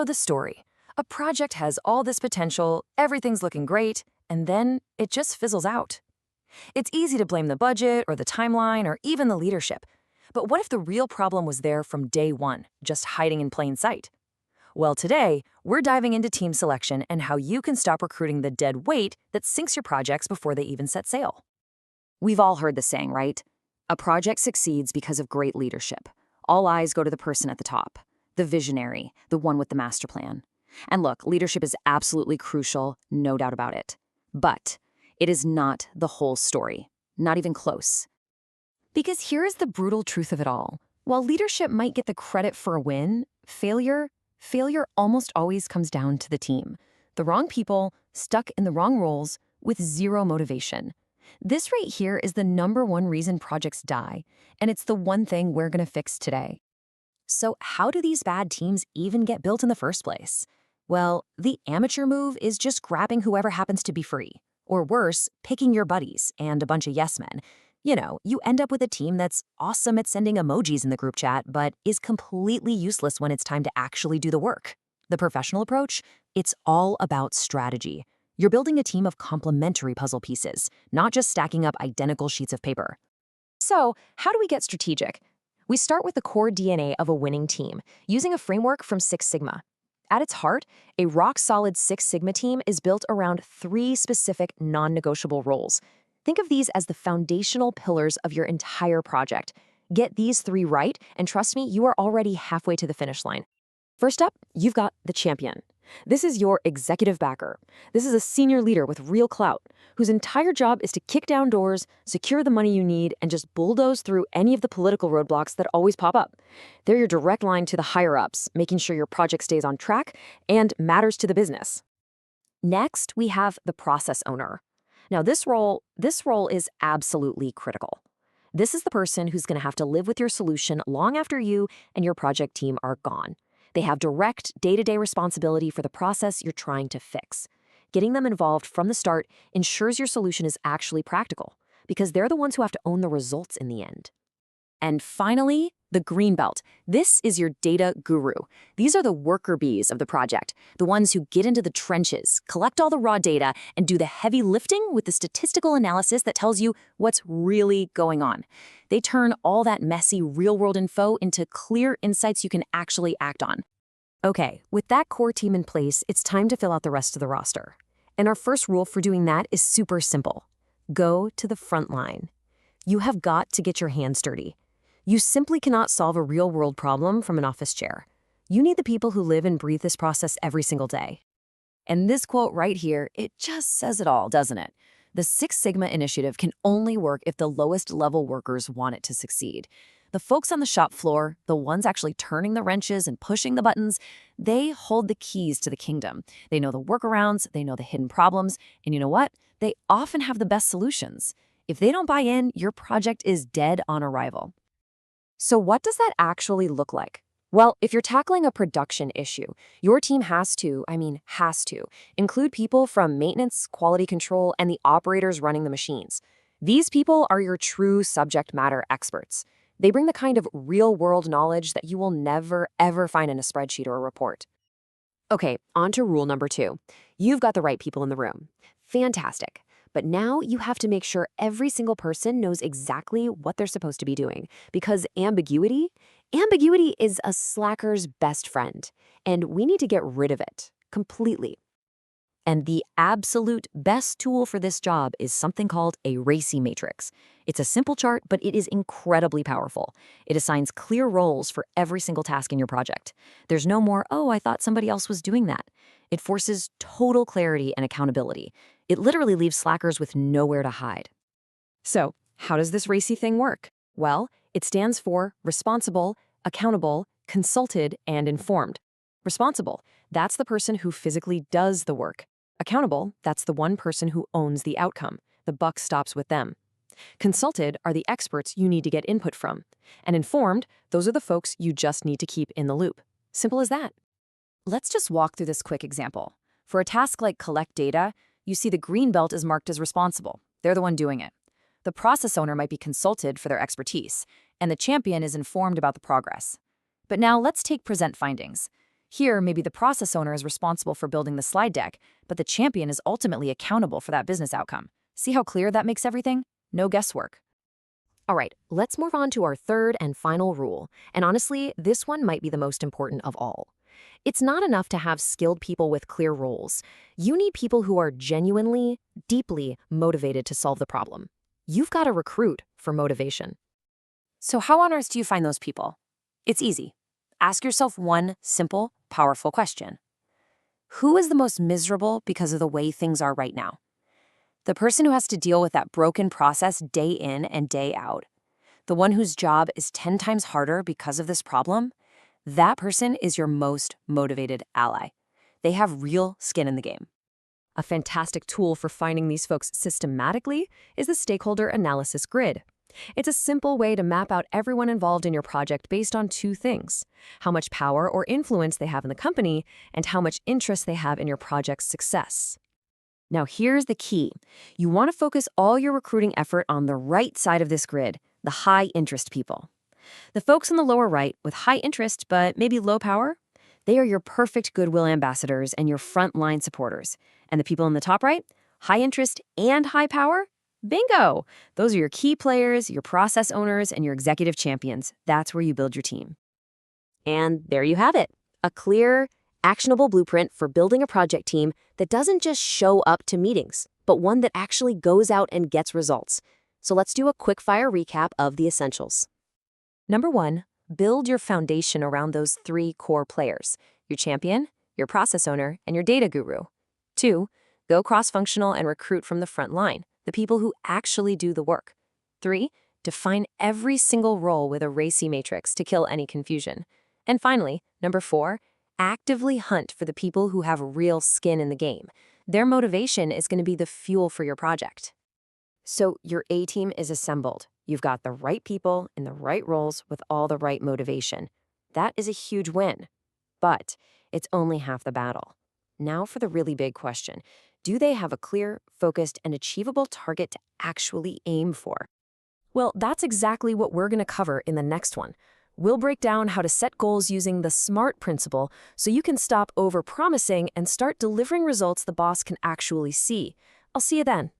know the story. A project has all this potential, everything's looking great, and then it just fizzles out. It's easy to blame the budget or the timeline or even the leadership. But what if the real problem was there from day one, just hiding in plain sight? Well, today, we're diving into team selection and how you can stop recruiting the dead weight that sinks your projects before they even set sail. We've all heard the saying, right? A project succeeds because of great leadership. All eyes go to the person at the top, the visionary, the one with the master plan. And look, leadership is absolutely crucial, no doubt about it. But it is not the whole story, not even close. Because here is the brutal truth of it all. While leadership might get the credit for a win, failure almost always comes down to the team. The wrong people, stuck in the wrong roles, with zero motivation. This right here is the #1 reason projects die, and it's the one thing we're going to fix today. So how do these bad teams even get built in the first place? Well, the amateur move is just grabbing whoever happens to be free. Or worse, picking your buddies and a bunch of yes men. You know, you end up with a team that's awesome at sending emojis in the group chat, but is completely useless when it's time to actually do the work. The professional approach? It's all about strategy. You're building a team of complementary puzzle pieces, not just stacking up identical sheets of paper. So, how do we get strategic? We start with the core DNA of a winning team, using a framework from Six Sigma. At its heart, a rock-solid Six Sigma team is built around 3 specific non-negotiable roles. Think of these as the foundational pillars of your entire project. Get these 3 right, and trust me, you are already halfway to the finish line. First up, you've got the champion. This is your executive backer. This is a senior leader with real clout, whose entire job is to kick down doors, secure the money you need, and just bulldoze through any of the political roadblocks that always pop up. They're your direct line to the higher-ups, making sure your project stays on track and matters to the business. Next, we have the process owner. Now, this role is absolutely critical. This is the person who's going to have to live with your solution long after you and your project team are gone. They have direct, day-to-day responsibility for the process you're trying to fix. Getting them involved from the start ensures your solution is actually practical, because they're the ones who have to own the results in the end. And finally, the green belt. This is your data guru. These are the worker bees of the project, the ones who get into the trenches, collect all the raw data, and do the heavy lifting with the statistical analysis that tells you what's really going on. They turn all that messy real-world info into clear insights you can actually act on. Okay, with that core team in place, it's time to fill out the rest of the roster. And our first rule for doing that is super simple. Go to the front line. You have got to get your hands dirty. You simply cannot solve a real-world problem from an office chair. You need the people who live and breathe this process every single day. And this quote right here, it just says it all, doesn't it? The Six Sigma initiative can only work if the lowest-level workers want it to succeed. The folks on the shop floor, the ones actually turning the wrenches and pushing the buttons, they hold the keys to the kingdom. They know the workarounds, they know the hidden problems, and you know what? They often have the best solutions. If they don't buy in, your project is dead on arrival. So what does that actually look like? Well, if you're tackling a production issue, your team has to include people from maintenance, quality control, and the operators running the machines. These people are your true subject matter experts. They bring the kind of real-world knowledge that you will never, ever find in a spreadsheet or a report. Okay, on to rule number 2. You've got the right people in the room. Fantastic. But now you have to make sure every single person knows exactly what they're supposed to be doing, because ambiguity is a slacker's best friend, and we need to get rid of it completely. And the absolute best tool for this job is something called a RACI matrix. It's a simple chart, but it is incredibly powerful. It assigns clear roles for every single task in your project. There's no more, oh, I thought somebody else was doing that. It forces total clarity and accountability. It literally leaves slackers with nowhere to hide. So, how does this RACI thing work? Well, it stands for responsible, accountable, consulted, and informed. Responsible, that's the person who physically does the work. Accountable, that's the one person who owns the outcome. The buck stops with them. Consulted are the experts you need to get input from. And informed, those are the folks you just need to keep in the loop. Simple as that. Let's just walk through this quick example. For a task like collect data, you see the green belt is marked as responsible. They're the one doing it. The process owner might be consulted for their expertise, and the champion is informed about the progress. But now let's take present findings. Here, maybe the process owner is responsible for building the slide deck, but the champion is ultimately accountable for that business outcome. See how clear that makes everything? No guesswork. All right, let's move on to our third and final rule. And honestly, this one might be the most important of all. It's not enough to have skilled people with clear roles. You need people who are genuinely, deeply motivated to solve the problem. You've got to recruit for motivation. So how on earth do you find those people? It's easy. Ask yourself one simple, powerful question. Who is the most miserable because of the way things are right now? The person who has to deal with that broken process day in and day out. The one whose job is 10 times harder because of this problem? That person is your most motivated ally. They have real skin in the game. A fantastic tool for finding these folks systematically is the stakeholder analysis grid. It's a simple way to map out everyone involved in your project based on two things: how much power or influence they have in the company, and how much interest they have in your project's success. Now here's the key. You want to focus all your recruiting effort on the right side of this grid, the high-interest people. The folks on the lower right with high interest but maybe low power, they are your perfect goodwill ambassadors and your frontline supporters. And the people in the top right, high interest and high power? Bingo! Those are your key players, your process owners, and your executive champions. That's where you build your team. And there you have it. A clear, actionable blueprint for building a project team that doesn't just show up to meetings, but one that actually goes out and gets results. So let's do a quick-fire recap of the essentials. Number 1, build your foundation around those 3 core players: your champion, your process owner, and your data guru. 2, go cross-functional and recruit from the front line, the people who actually do the work. 3, define every single role with a RACI matrix to kill any confusion. And finally, number 4, actively hunt for the people who have real skin in the game. Their motivation is going to be the fuel for your project. So your A-team is assembled. You've got the right people in the right roles with all the right motivation. That is a huge win. But it's only half the battle. Now for the really big question. Do they have a clear, focused, and achievable target to actually aim for? Well, that's exactly what we're going to cover in the next one. We'll break down how to set goals using the SMART principle so you can stop over-promising and start delivering results the boss can actually see. I'll see you then.